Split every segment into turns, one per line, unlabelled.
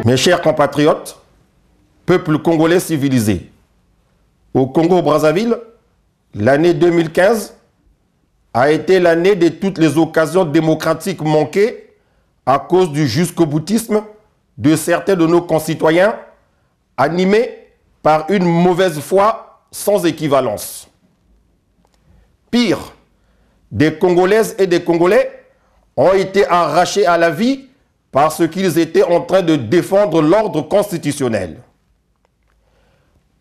Mes chers compatriotes, peuple congolais civilisé, au Congo-Brazzaville, l'année 2015 a été l'année de toutes les occasions démocratiques manquées à cause du jusqu'au-boutisme de certains de nos concitoyens animés par une mauvaise foi sans équivalence. Pire, des Congolaises et des Congolais ont été arrachés à la vie parce qu'ils étaient en train de défendre l'ordre constitutionnel.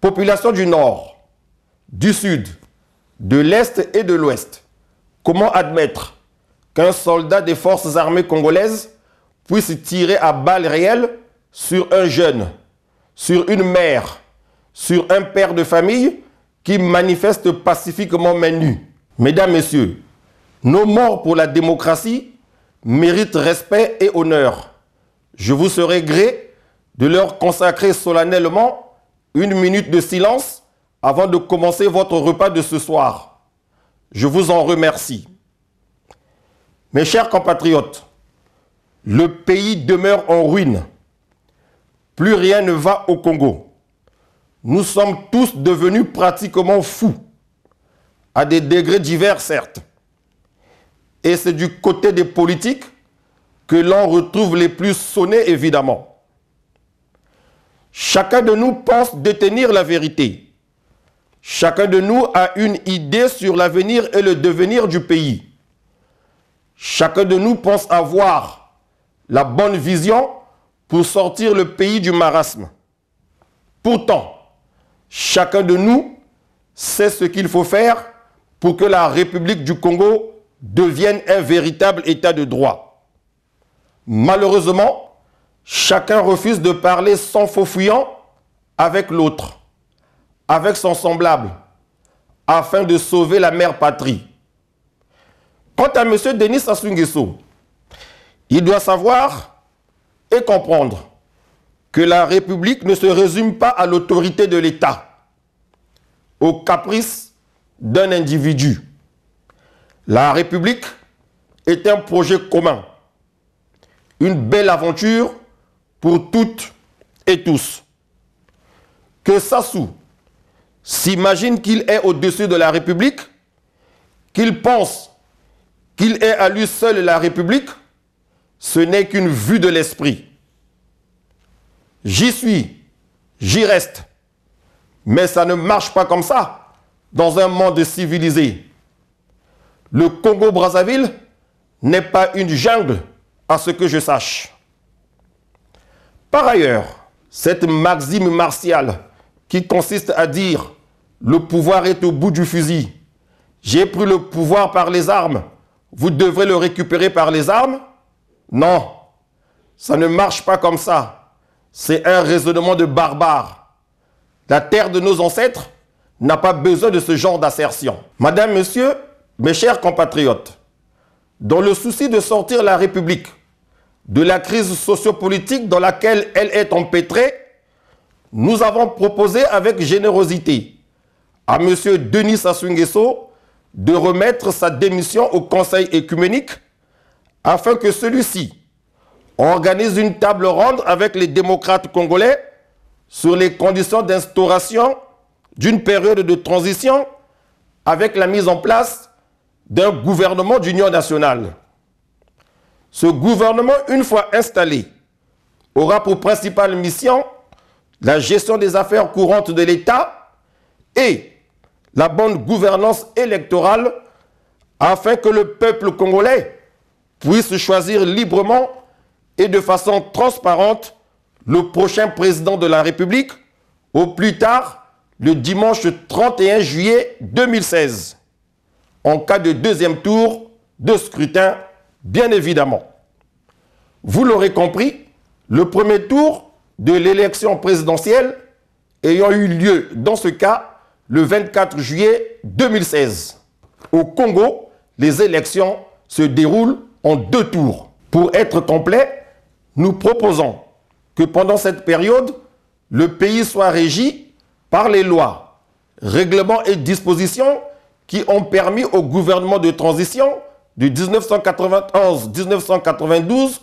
Population du Nord, du Sud, de l'Est et de l'Ouest, comment admettre qu'un soldat des forces armées congolaises puisse tirer à balles réelles sur un jeune, sur une mère, sur un père de famille qui manifeste pacifiquement main nue? Mesdames, Messieurs, nos morts pour la démocratie méritent respect et honneur. Je vous serai gré de leur consacrer solennellement une minute de silence avant de commencer votre repas de ce soir. Je vous en remercie. Mes chers compatriotes, le pays demeure en ruine. Plus rien ne va au Congo. Nous sommes tous devenus pratiquement fous, à des degrés divers certes. Et c'est du côté des politiques que l'on retrouve les plus sonnés évidemment. Chacun de nous pense détenir la vérité. Chacun de nous a une idée sur l'avenir et le devenir du pays. Chacun de nous pense avoir la bonne vision pour sortir le pays du marasme. Pourtant, chacun de nous sait ce qu'il faut faire pour que la République du Congo devienne un véritable état de droit. Malheureusement, chacun refuse de parler sans faux fuyant avec l'autre, avec son semblable, afin de sauver la mère patrie. Quant à M. Denis Sassou Nguesso, il doit savoir et comprendre que la République ne se résume pas à l'autorité de l'État, au caprice d'un individu. La République est un projet commun, une belle aventure pour toutes et tous. Que Sassou s'imagine qu'il est au-dessus de la République, qu'il pense qu'il est à lui seul la République, ce n'est qu'une vue de l'esprit. J'y suis, j'y reste, mais ça ne marche pas comme ça dans un monde civilisé. Le Congo-Brazzaville n'est pas une jungle, à ce que je sache. Par ailleurs, cette maxime martiale qui consiste à dire « le pouvoir est au bout du fusil », j'ai pris le pouvoir par les armes, vous devrez le récupérer par les armes? Non, ça ne marche pas comme ça. C'est un raisonnement de barbare. La terre de nos ancêtres n'a pas besoin de ce genre d'assertion. Madame, Monsieur, mes chers compatriotes, dans le souci de sortir la République de la crise sociopolitique dans laquelle elle est empêtrée, nous avons proposé avec générosité à M. Denis Sassou Nguesso de remettre sa démission au Conseil écuménique afin que celui-ci organise une table ronde avec les démocrates congolais sur les conditions d'instauration d'une période de transition avec la mise en place d'un gouvernement d'union nationale. Ce gouvernement, une fois installé, aura pour principale mission la gestion des affaires courantes de l'État et la bonne gouvernance électorale afin que le peuple congolais puisse choisir librement et de façon transparente le prochain président de la République au plus tard le dimanche 31 juillet 2016. En cas de deuxième tour de scrutin, bien évidemment. Vous l'aurez compris, le premier tour de l'élection présidentielle ayant eu lieu, dans ce cas, le 24 juillet 2016. Au Congo, les élections se déroulent en 2 tours. Pour être complet, nous proposons que pendant cette période, le pays soit régi par les lois, règlements et dispositions qui ont permis au gouvernement de transition de 1991-1992,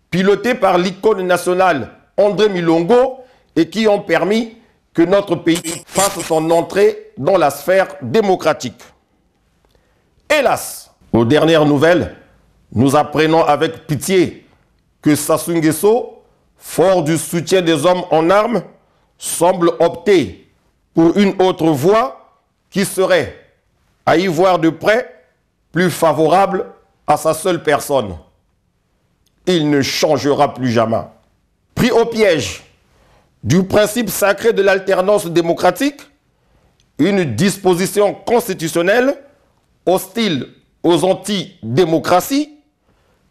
piloté par l'icône nationale André Milongo et qui ont permis que notre pays fasse son entrée dans la sphère démocratique. Hélas, aux dernières nouvelles, nous apprenons avec pitié que Sassou Nguesso, fort du soutien des hommes en armes, semble opter pour une autre voie qui serait, à y voir de près, plus favorable à sa seule personne. Il ne changera plus jamais. Pris au piège du principe sacré de l'alternance démocratique, une disposition constitutionnelle hostile aux antidémocraties,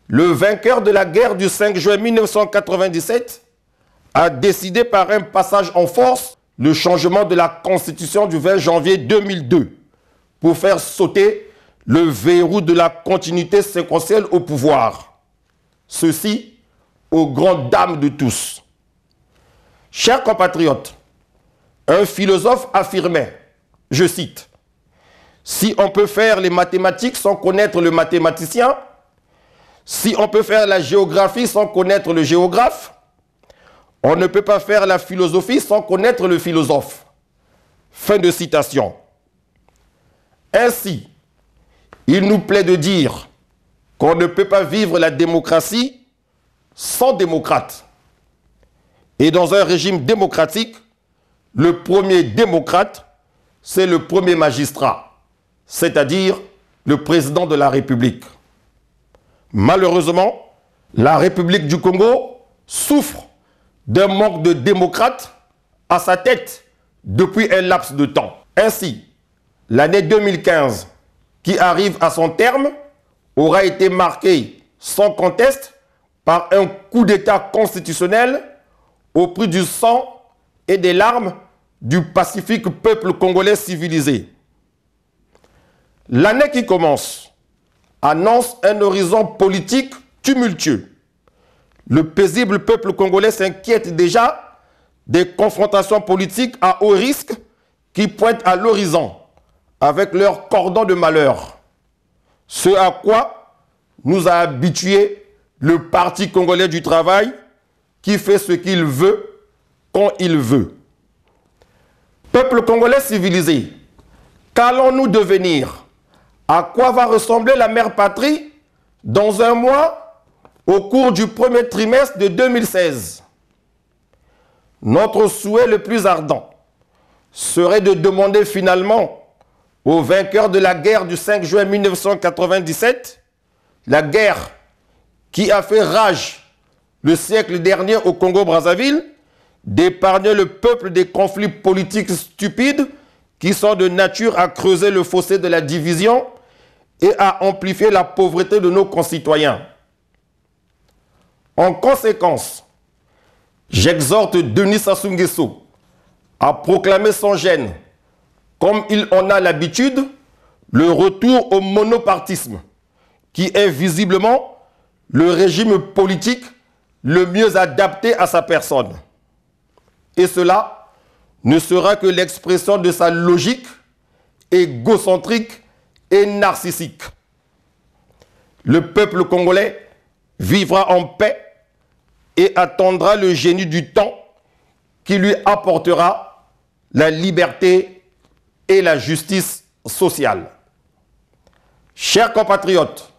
le vainqueur de la guerre du 5 juin 1997 a décidé par un passage en force le changement de la Constitution du 20 janvier 2002 pour faire sauter le verrou de la continuité séquentielle au pouvoir. Ceci aux grandes dames de tous. Chers compatriotes, un philosophe affirmait, je cite, « Si on peut faire les mathématiques sans connaître le mathématicien, si on peut faire la géographie sans connaître le géographe, on ne peut pas faire la philosophie sans connaître le philosophe. » Fin de citation. Ainsi, il nous plaît de dire qu'on ne peut pas vivre la démocratie sans démocrate. Et dans un régime démocratique, le premier démocrate, c'est le premier magistrat, c'est-à-dire le président de la République. Malheureusement, la République du Congo souffre d'un manque de démocrates à sa tête depuis un laps de temps. Ainsi, l'année 2015, qui arrive à son terme, aura été marquée sans conteste par un coup d'État constitutionnel au prix du sang et des larmes du pacifique peuple congolais civilisé. L'année qui commence annonce un horizon politique tumultueux. Le paisible peuple congolais s'inquiète déjà des confrontations politiques à haut risque qui pointent à l'horizon avec leur cordon de malheur. Ce à quoi nous a habitués le Parti congolais du travail qui fait ce qu'il veut quand il veut. Peuple congolais civilisé, qu'allons-nous devenir? À quoi va ressembler la mère patrie dans un mois au cours du premier trimestre de 2016? Notre souhait le plus ardent serait de demander finalement aux vainqueurs de la guerre du 5 juin 1997, la guerre qui a fait rage le siècle dernier au Congo-Brazzaville, d'épargner le peuple des conflits politiques stupides qui sont de nature à creuser le fossé de la division et à amplifier la pauvreté de nos concitoyens. En conséquence, j'exhorte Denis Sassou Nguesso à proclamer sans gêne, comme il en a l'habitude, le retour au monopartisme, qui est visiblement le régime politique le mieux adapté à sa personne. Et cela ne sera que l'expression de sa logique égocentrique et narcissique. Le peuple congolais vivra en paix et attendra le génie du temps qui lui apportera la liberté et la justice sociale. Chers compatriotes,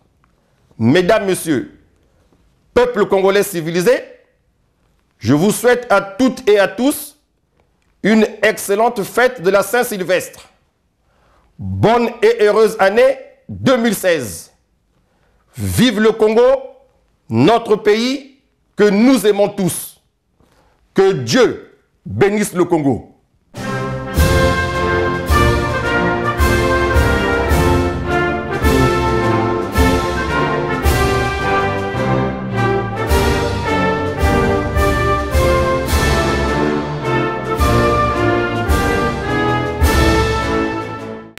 mesdames, messieurs, peuple congolais civilisé, je vous souhaite à toutes et à tous une excellente fête de la Saint-Sylvestre. Bonne et heureuse année 2016. Vive le Congo, notre pays que nous aimons tous. Que Dieu bénisse le Congo.